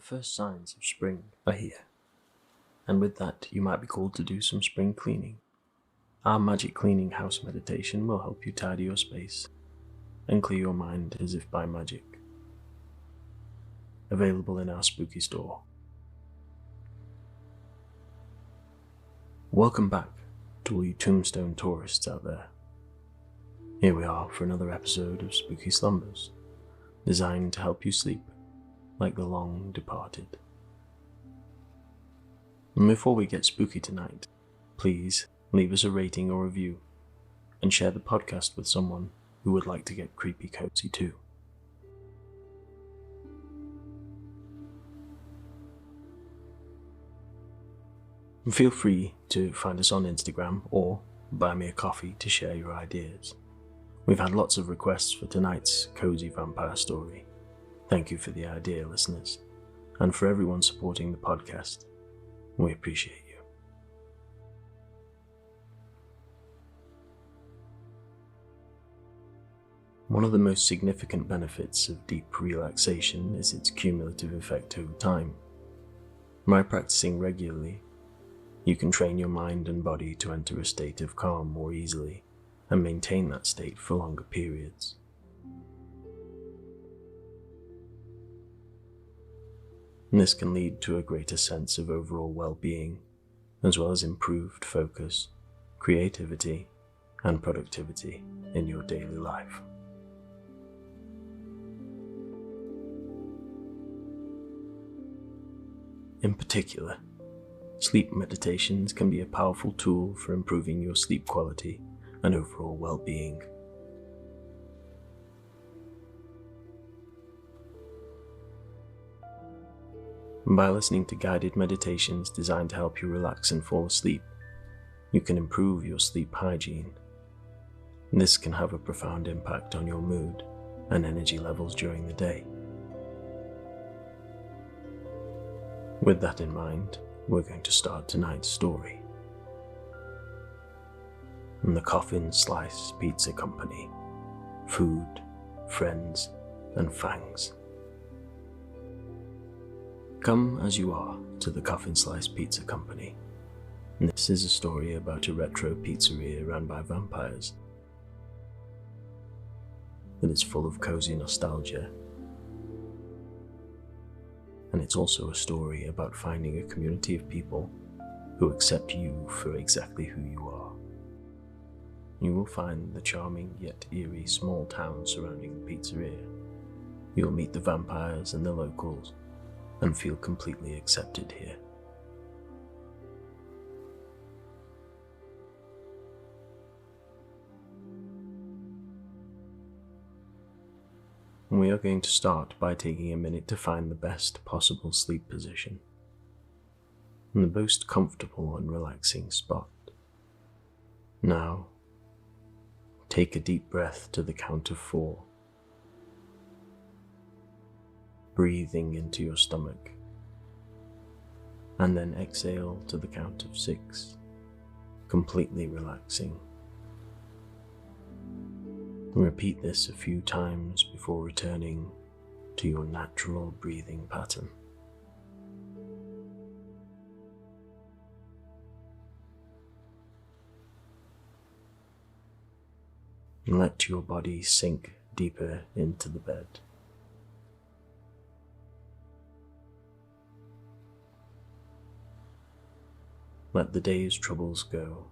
first signs of spring are here, and with that you might be called to do some spring cleaning. Our magic cleaning house meditation will help you tidy your space and clear your mind as if by magic. Available in our spooky store. Welcome back to all you tombstone tourists out there. Here we are for another episode of Spooky Slumbers, designed to help you sleep like the long departed. And before we get spooky tonight, please leave us a rating or review and share the podcast with someone who would like to get creepy cozy too. And feel free to find us on Instagram or buy me a coffee to share your ideas. We've had lots of requests for tonight's cozy vampire story. Thank you for the idea, listeners, and for everyone supporting the podcast. We appreciate you. One of the most significant benefits of deep relaxation is its cumulative effect over time. By practicing regularly, you can train your mind and body to enter a state of calm more easily and maintain that state for longer periods. And this can lead to a greater sense of overall well-being, as well as improved focus, creativity, and productivity in your daily life. In particular, sleep meditations can be a powerful tool for improving your sleep quality and overall well-being. By listening to guided meditations designed to help you relax and fall asleep, you can improve your sleep hygiene. This can have a profound impact on your mood and energy levels during the day. With that in mind, we're going to start tonight's story. From the Coffin Slice Pizza Company, Food, Friends, and Fangs. Come as you are to the Coffin Slice Pizza Company. This is a story about a retro pizzeria run by vampires that is full of cozy nostalgia. And it's also a story about finding a community of people who accept you for exactly who you are. You will find the charming yet eerie small town surrounding the pizzeria. You'll meet the vampires and the locals and feel completely accepted here. We are going to start by taking a minute to find the best possible sleep position and the most comfortable and relaxing spot. Now, take a deep breath to the count of 4, breathing into your stomach, and then exhale to the count of 6, completely relaxing. Repeat this a few times before returning to your natural breathing pattern. Let your body sink deeper into the bed. Let the day's troubles go.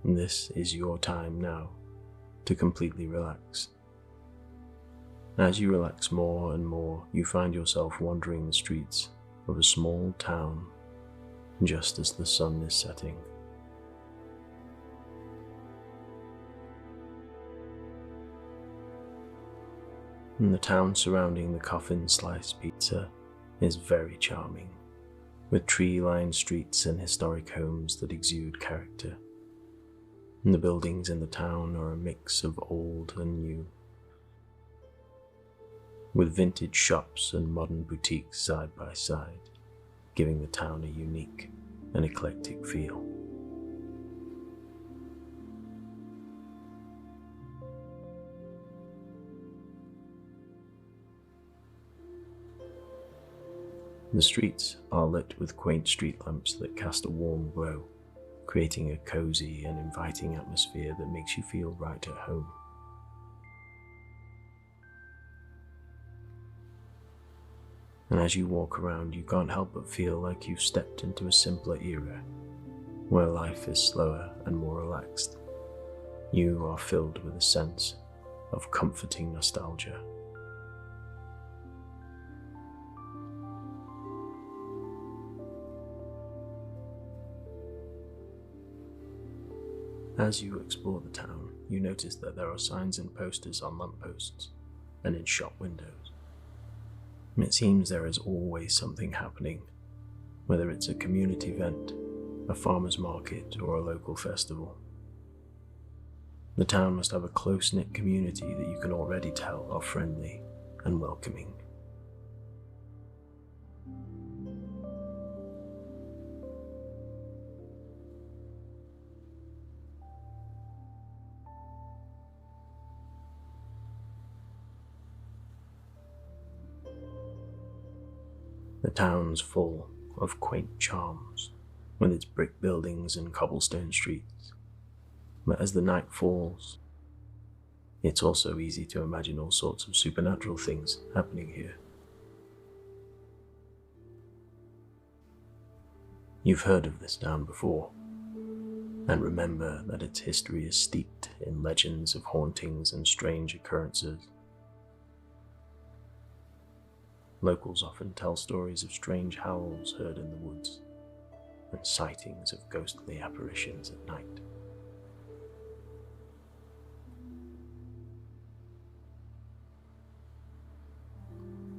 This is your time now to completely relax. As you relax more and more, you find yourself wandering the streets of a small town just as the sun is setting. And the town surrounding the Coffin Slice Pizza is very charming, with tree-lined streets and historic homes that exude character. And the buildings in the town are a mix of old and new, with vintage shops and modern boutiques side by side, giving the town a unique and eclectic feel. The streets are lit with quaint street lamps that cast a warm glow, creating a cozy and inviting atmosphere that makes you feel right at home. And as you walk around, you can't help but feel like you've stepped into a simpler era, where life is slower and more relaxed. You are filled with a sense of comforting nostalgia. As you explore the town, you notice that there are signs and posters on lampposts and in shop windows. It seems there is always something happening, whether it's a community event, a farmer's market, or a local festival. The town must have a close-knit community that you can already tell are friendly and welcoming. The town's full of quaint charms, with its brick buildings and cobblestone streets. But as the night falls, it's also easy to imagine all sorts of supernatural things happening here. You've heard of this town before, and remember that its history is steeped in legends of hauntings and strange occurrences. Locals often tell stories of strange howls heard in the woods and sightings of ghostly apparitions at night.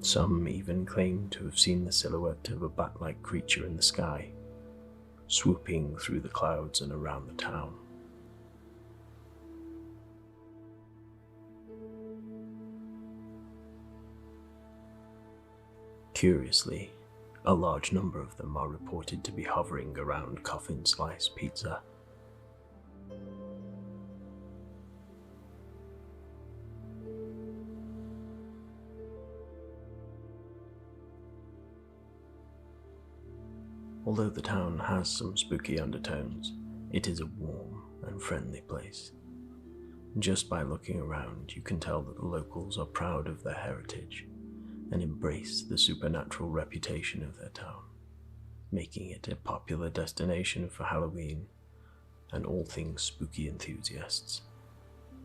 Some even claim to have seen the silhouette of a bat-like creature in the sky, swooping through the clouds and around the town. Curiously, a large number of them are reported to be hovering around Coffin Slice Pizza. Although the town has some spooky undertones, it is a warm and friendly place. Just by looking around, you can tell that the locals are proud of their heritage and embrace the supernatural reputation of their town, making it a popular destination for Halloween and all things spooky enthusiasts.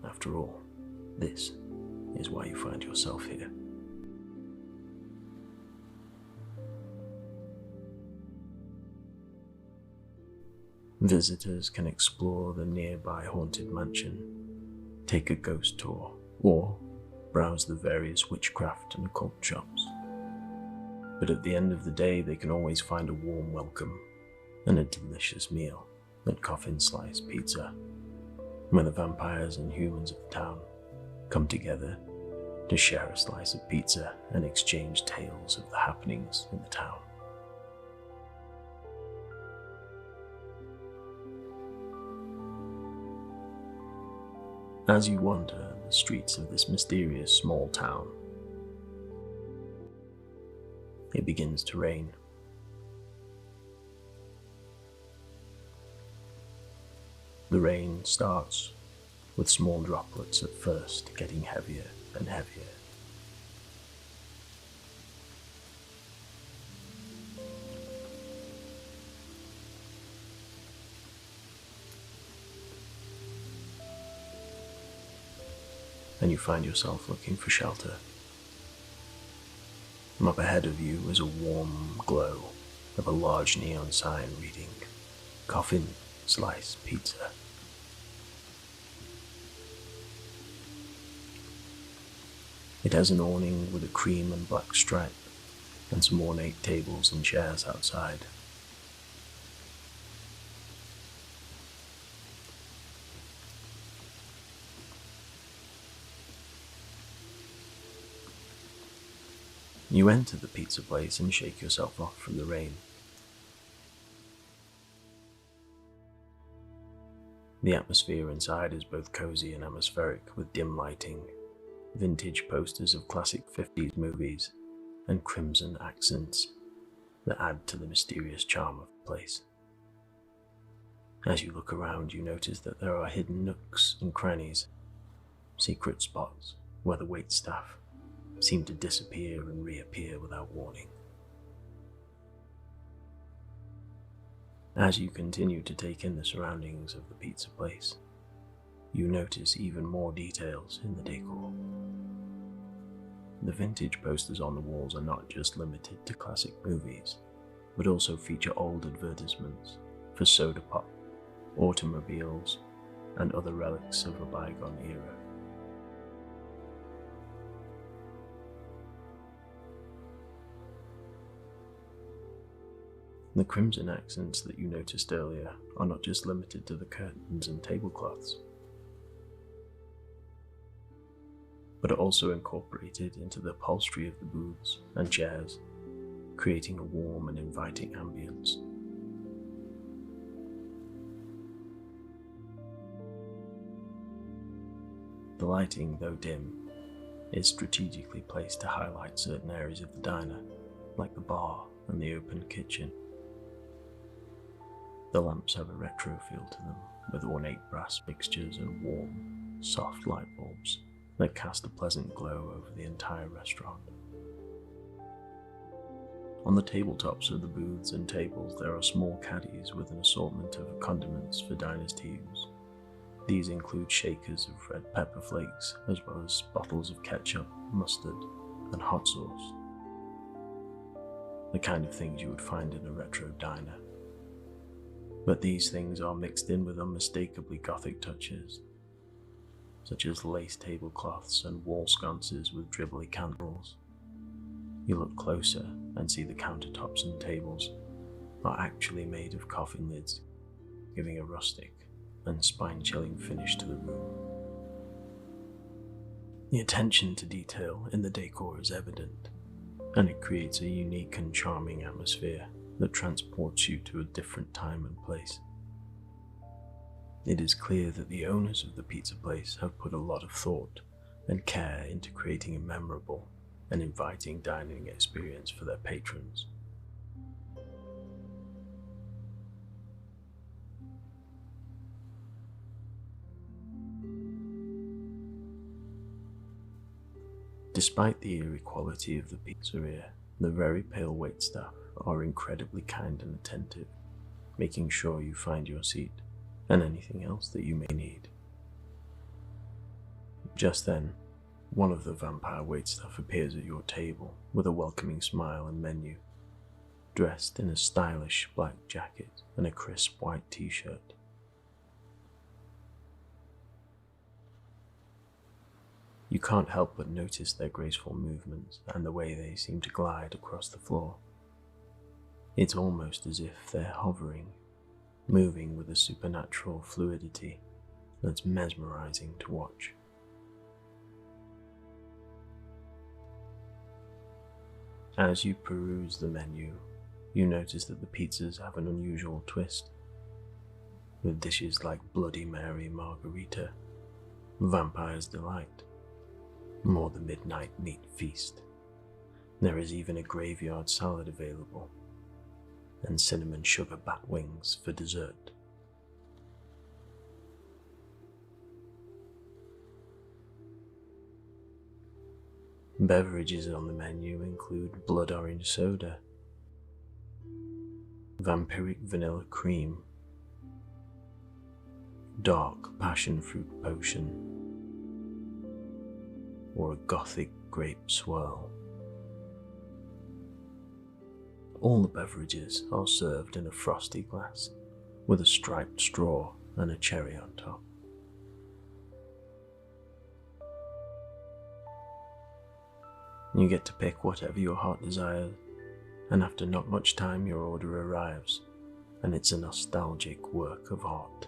After all, this is why you find yourself here. Visitors can explore the nearby haunted mansion, take a ghost tour, or browse the various witchcraft and occult shops. But at the end of the day, they can always find a warm welcome and a delicious meal at Coffin Slice Pizza, where the vampires and humans of the town come together to share a slice of pizza and exchange tales of the happenings in the town. As you wander the streets of this mysterious small town, it begins to rain. The rain starts with small droplets at first, getting heavier and heavier. And you find yourself looking for shelter. Up ahead of you is a warm glow of a large neon sign reading Coffin Slice Pizza. It has an awning with a cream and black stripe and some ornate tables and chairs outside. You enter the pizza place and shake yourself off from the rain. The atmosphere inside is both cozy and atmospheric, with dim lighting, vintage posters of classic 50s movies, and crimson accents that add to the mysterious charm of the place. As you look around, you notice that there are hidden nooks and crannies, secret spots where the waitstaff seem to disappear and reappear without warning. As you continue to take in the surroundings of the pizza place, you notice even more details in the decor. The vintage posters on the walls are not just limited to classic movies, but also feature old advertisements for soda pop, automobiles, and other relics of a bygone era. The crimson accents that you noticed earlier are not just limited to the curtains and tablecloths, but are also incorporated into the upholstery of the booths and chairs, creating a warm and inviting ambience. The lighting, though dim, is strategically placed to highlight certain areas of the diner, like the bar and the open kitchen. The lamps have a retro feel to them, with ornate brass fixtures and warm, soft light bulbs that cast a pleasant glow over the entire restaurant. On the tabletops of the booths and tables there are small caddies with an assortment of condiments for diners to use. These include shakers of red pepper flakes, as well as bottles of ketchup, mustard, and hot sauce. The kind of things you would find in a retro diner. But these things are mixed in with unmistakably gothic touches, such as lace tablecloths and wall sconces with dribbly candles. You look closer and see the countertops and tables are actually made of coffin lids, giving a rustic and spine-chilling finish to the room. The attention to detail in the decor is evident, and it creates a unique and charming atmosphere that transports you to a different time and place. It is clear that the owners of the pizza place have put a lot of thought and care into creating a memorable and inviting dining experience for their patrons. Despite the eerie quality of the pizzeria, the very pale waitstaff are incredibly kind and attentive, making sure you find your seat and anything else that you may need. Just then, one of the vampire waitstaff appears at your table with a welcoming smile and menu, dressed in a stylish black jacket and a crisp white t-shirt. You can't help but notice their graceful movements and the way they seem to glide across the floor. It's almost as if they're hovering, moving with a supernatural fluidity that's mesmerizing to watch. As you peruse the menu, you notice that the pizzas have an unusual twist, with dishes like Bloody Mary Margarita, Vampire's Delight, or the Midnight Meat Feast. There is even a graveyard salad available, and cinnamon sugar bat wings for dessert. Beverages on the menu include blood orange soda, vampiric vanilla cream, dark passion fruit potion, or a gothic grape swirl. All the beverages are served in a frosty glass with a striped straw and a cherry on top. You get to pick whatever your heart desires, and after not much time your order arrives, and it's a nostalgic work of art.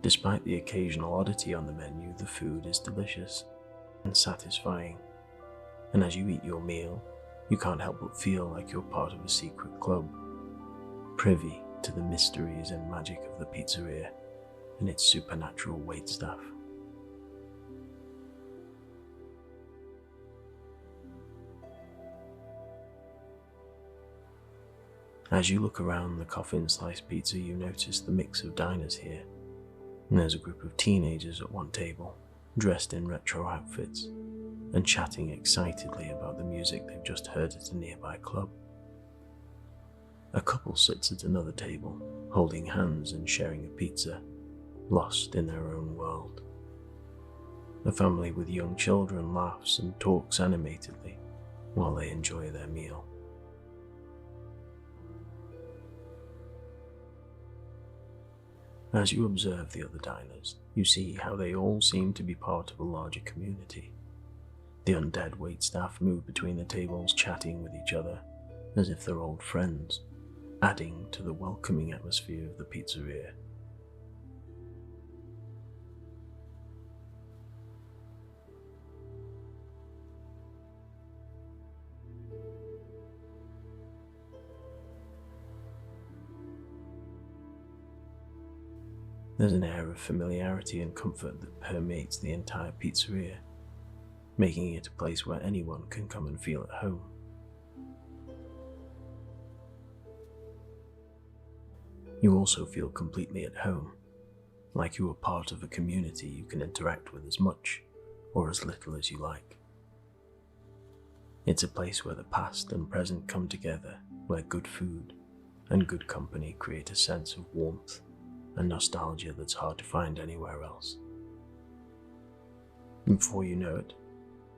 Despite the occasional oddity on the menu, the food is delicious and satisfying, and as you eat your meal, you can't help but feel like you're part of a secret club, privy to the mysteries and magic of the pizzeria and its supernatural waitstaff. As you look around the Coffin sliced pizza, you notice the mix of diners here. There's a group of teenagers at one table, dressed in retro outfits, and chatting excitedly about the music they've just heard at a nearby club. A couple sits at another table, holding hands and sharing a pizza, lost in their own world. A family with young children laughs and talks animatedly while they enjoy their meal. As you observe the other diners, you see how they all seem to be part of a larger community. The undead waitstaff move between the tables, chatting with each other as if they're old friends, adding to the welcoming atmosphere of the pizzeria. There's an air of familiarity and comfort that permeates the entire pizzeria, making it a place where anyone can come and feel at home. You also feel completely at home, like you are part of a community you can interact with as much or as little as you like. It's a place where the past and present come together, where good food and good company create a sense of warmth and nostalgia that's hard to find anywhere else. And before you know it,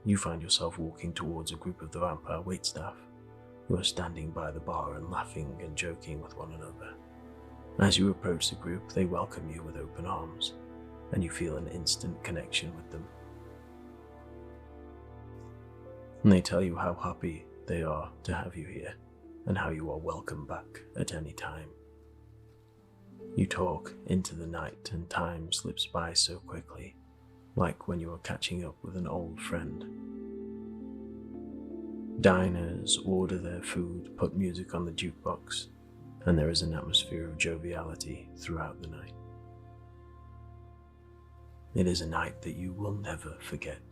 you find yourself walking towards a group of the vampire waitstaff who are standing by the bar and laughing and joking with one another. As you approach the group, they welcome you with open arms, and you feel an instant connection with them. And they tell you how happy they are to have you here, and how you are welcome back at any time. You talk into the night, and time slips by so quickly, like when you are catching up with an old friend. Diners order their food, put music on the jukebox, and there is an atmosphere of joviality throughout the night. It is a night that you will never forget,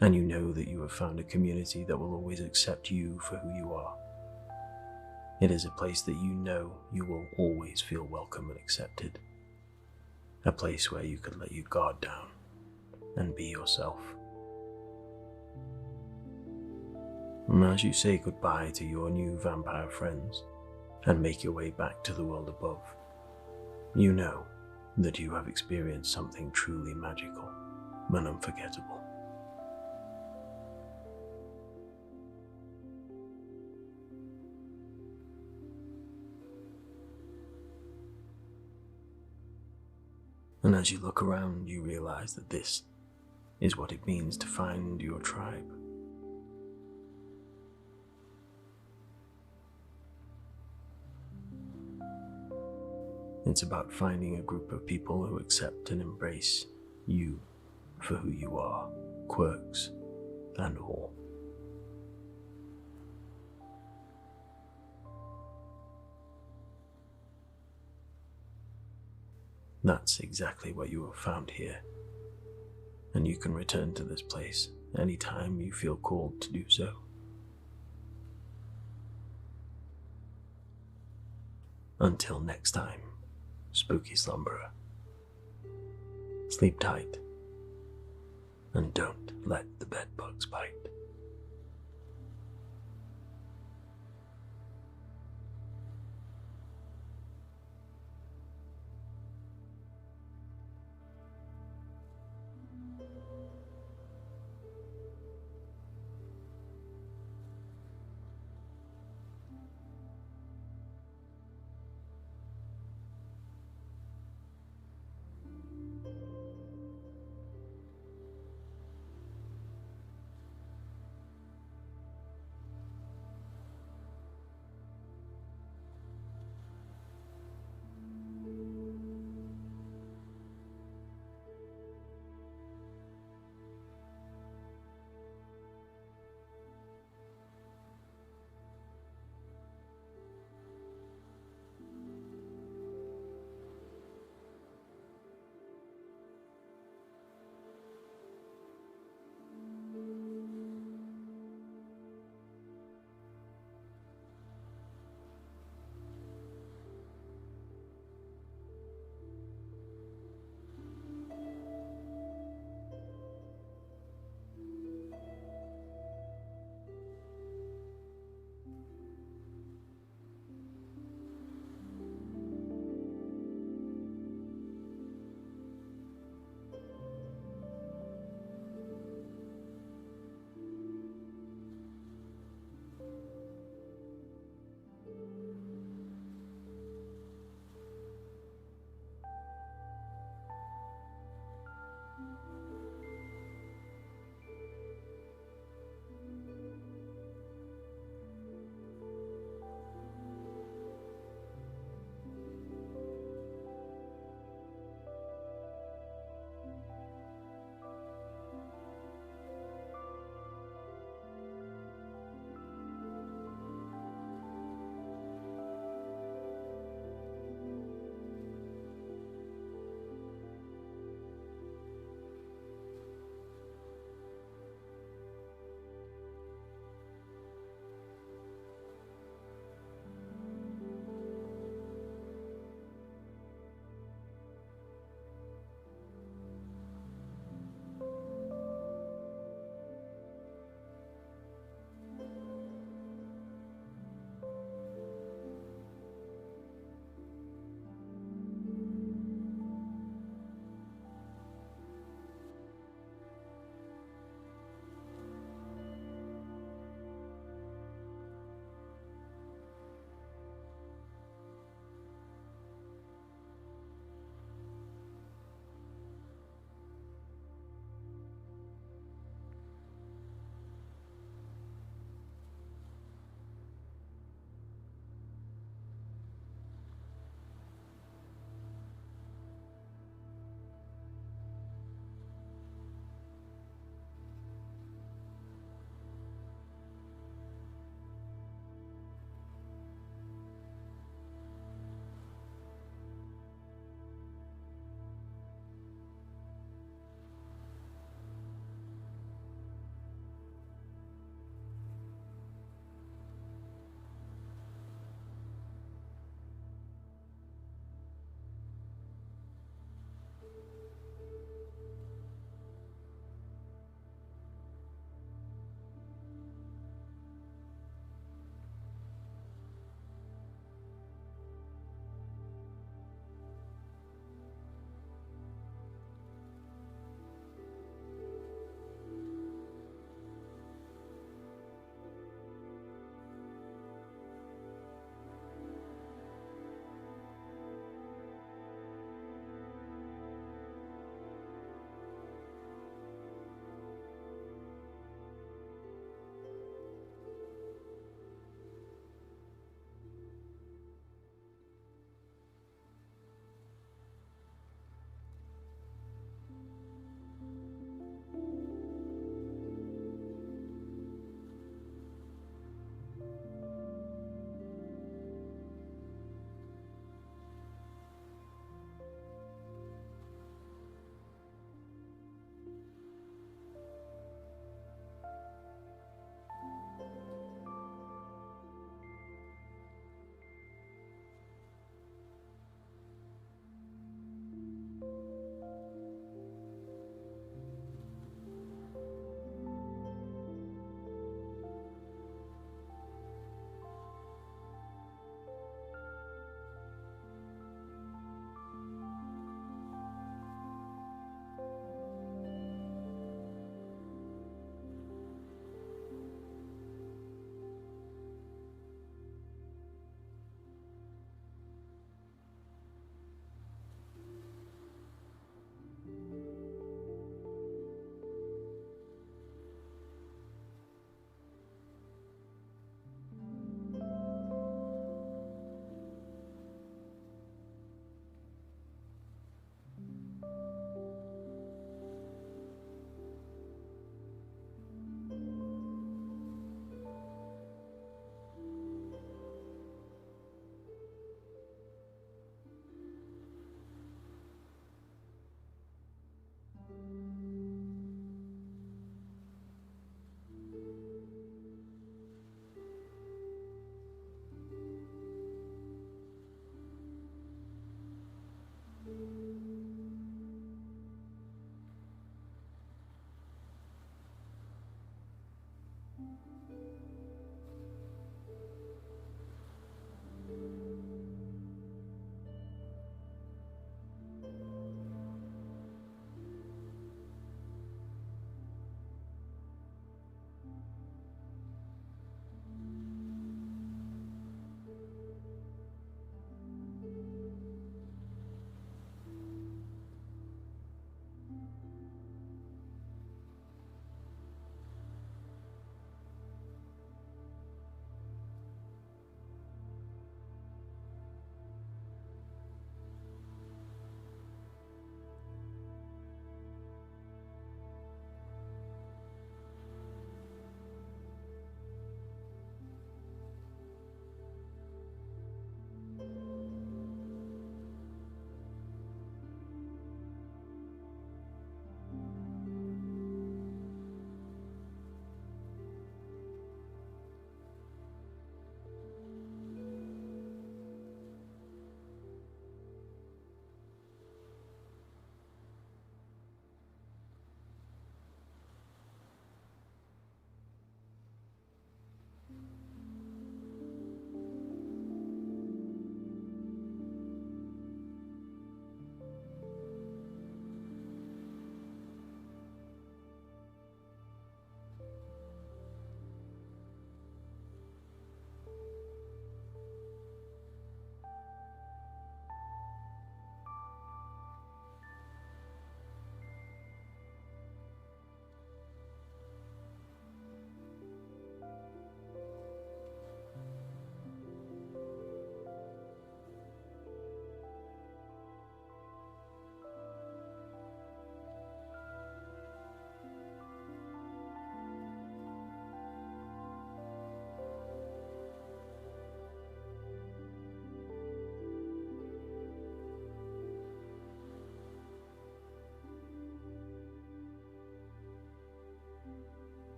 and you know that you have found a community that will always accept you for who you are. It is a place that you know you will always feel welcome and accepted. A place where you could let your guard down and be yourself. And as you say goodbye to your new vampire friends and make your way back to the world above, you know that you have experienced something truly magical and unforgettable. And as you look around, you realize that this is what it means to find your tribe. It's about finding a group of people who accept and embrace you for who you are, quirks and all. That's exactly what you have found here, and you can return to this place anytime you feel called to do so. Until next time, spooky slumberer, sleep tight and don't let the bedbugs bite.